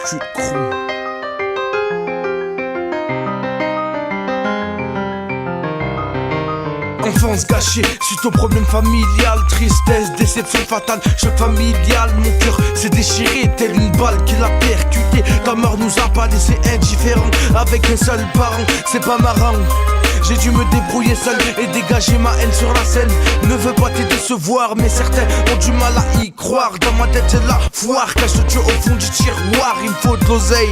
Street Crew. Enfance gâchée suite au problème familial, tristesse, déception fatale, choc familial. Mon cœur s'est déchiré telle une balle qui l'a percuté. Ta mort nous a pas laissé indifférents. Avec un seul parent, c'est pas marrant. J'ai dû me débrouiller seul et dégager ma haine sur la scène. Ne veux pas te décevoir, mais certains ont du mal à y croire. Dans ma tête c'est la foire, cache le Dieu au fond du tiroir. Il me faut de l'oseille,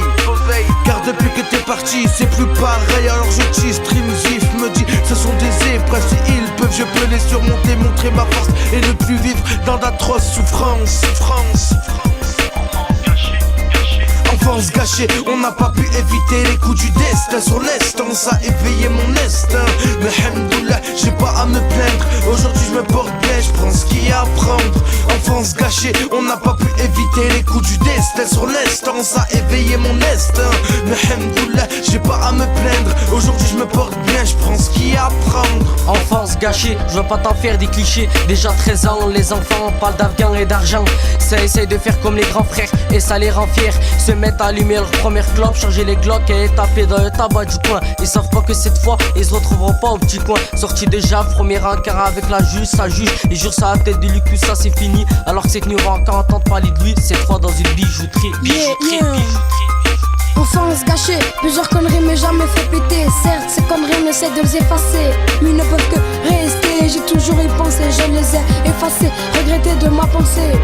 car depuis que t'es parti c'est plus pareil. Alors je dis stream zif, me dit ce sont des épreuves. Si ils peuvent je peux les surmonter, montrer ma force et ne plus vivre dans d'atroces souffrances. Enfance gâchée, on n'a pas pu éviter les coups du destin. Sur l'instant, ça a éveillé mon instinct. Mais hamdoullah, j'ai pas à me plaindre. Aujourd'hui je me porte bien, je prends ce qu'il y a à prendre. Enfance gâchée, on n'a pas pu éviter les coups du destin. Sur l'instant, ça a éveillé mon instinct. Mais hamdoullah, j'ai pas à me plaindre. Aujourd'hui je me porte bien, je prends ce qu'il y a à prendre. Enfance gâchée, je veux pas t'en faire des clichés. Déjà 13 ans, les enfants parlent d'Afghan et d'argent. Ça essaye de faire comme les grands frères et ça les rend fiers. Se mettre à allumer leur première clope, changer les glocks et taper dans le tabac du coin. Ils savent pas que cette fois, ils se retrouveront pas au petit coin. Sorti déjà, premier encart avec la juge, ça juge. Il jure ça à tête de lui que tout ça c'est fini. Alors que c'est que nous va encore entendre parler de lui. Cette fois dans une bijouterie. Enfance gâchée, plusieurs conneries mais jamais fait péter. Certes, ces conneries on essaie de les effacer, mais ils ne peuvent que rester. J'ai toujours y pensé, je les ai effacés, regretté de ma pensée.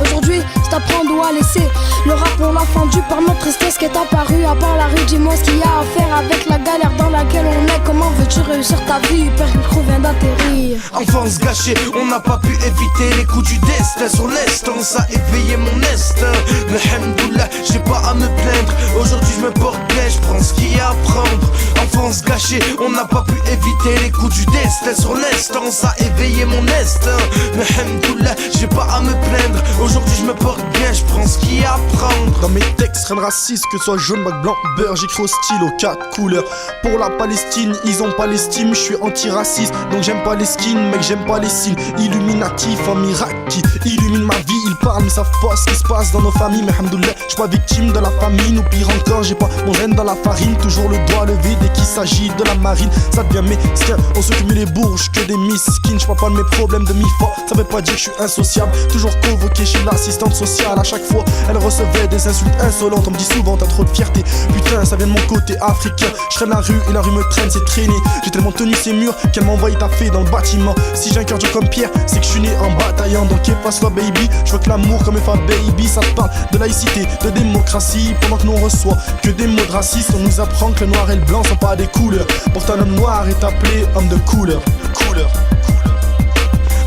Aujourd'hui, c'est à prendre ou à laisser. Le rap on l'a fendu par notre tristesse qui est apparue. À part la rue, dis-moi ce qu'il y a à faire avec la galère dans laquelle on est. Comment veux-tu réussir ta vie? Père micro vient d'atterrir. Enfance gâchée, on n'a pas pu éviter les coups du destin. Sur l'instant, ça a éveillé mon instinct. Mais hamdoullah, j'ai pas à me plaindre. Aujourd'hui je me porte bien, je prends ce qu'il y a à prendre. Enfance gâchée, on n'a pas pu éviter les coups du destin. Sur l'instant, ça a éveillé mon instinct. Mais hamdoullah, j'ai pas à me plaindre. Aujourd'hui je me porte bien, je prends ce qu'il y a à prendre. Dans mes textes, rien de raciste, que ce soit jaune, bac, blanc, beurre. J'écris au stylo, 4 couleurs. Pour la Palestine, ils ont pas l'estime. Je suis anti-raciste, donc j'aime pas les skins. Mec, j'aime pas les signes. Illuminatif, un miracle qui illumine ma vie. Ils parlent mais savent pas ce qui se passe dans nos familles. Mais hamdoullah, j'suis pas victime de la famine. Ou pire encore, j'ai pas mon gène dans la farine. Toujours le doigt levé dès qu'il s'agit de la marine. Ça devient mesquin, on se cumule les bourges que des miskins. J'parle pas de mes problèmes de mi-fa, ça veut pas dire que je suis insociable. Toujours convoqué chez l'assistante sociale. À chaque fois, elle recevait des insultes insolentes. On me dit souvent t'as trop de fierté. Putain, ça vient de mon côté africain. Je traîne la rue et la rue me traîne, c'est traîner. J'ai tellement tenu ces murs qu'elle m'a envoyé taffer dans le bâtiment. Si j'ai un cœur dur comme Pierre, c'est que je suis né en bataillant. Donc passe-toi baby, je veux que l'amour comme FA baby. Ça te parle de laïcité, de démocratie. Pendant que nous on reçoit que des mots de racistes. On nous apprend que le noir et le blanc sont pas des couleurs. Pourtant l'homme noir est appelé homme de couleur.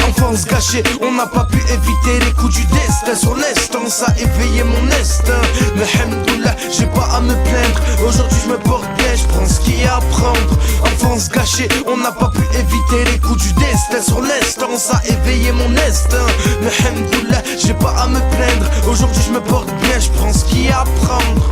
Enfance gâchée, on n'a pas pu éviter les coups du destin. Sur l'instant, ça a éveillé mon instinct. Mais hamdoullah, j'ai pas à me plaindre. Aujourd'hui je me porte bien, je prends ce qu'il y a à prendre. Enfance gâchée, on n'a pas pu éviter les coups du destin. Sur l'instant, ça a éveillé mon instinct. Mais hamdoullah, j'ai pas à me plaindre. Aujourd'hui je me porte bien, je prends ce qu'il y a à prendre.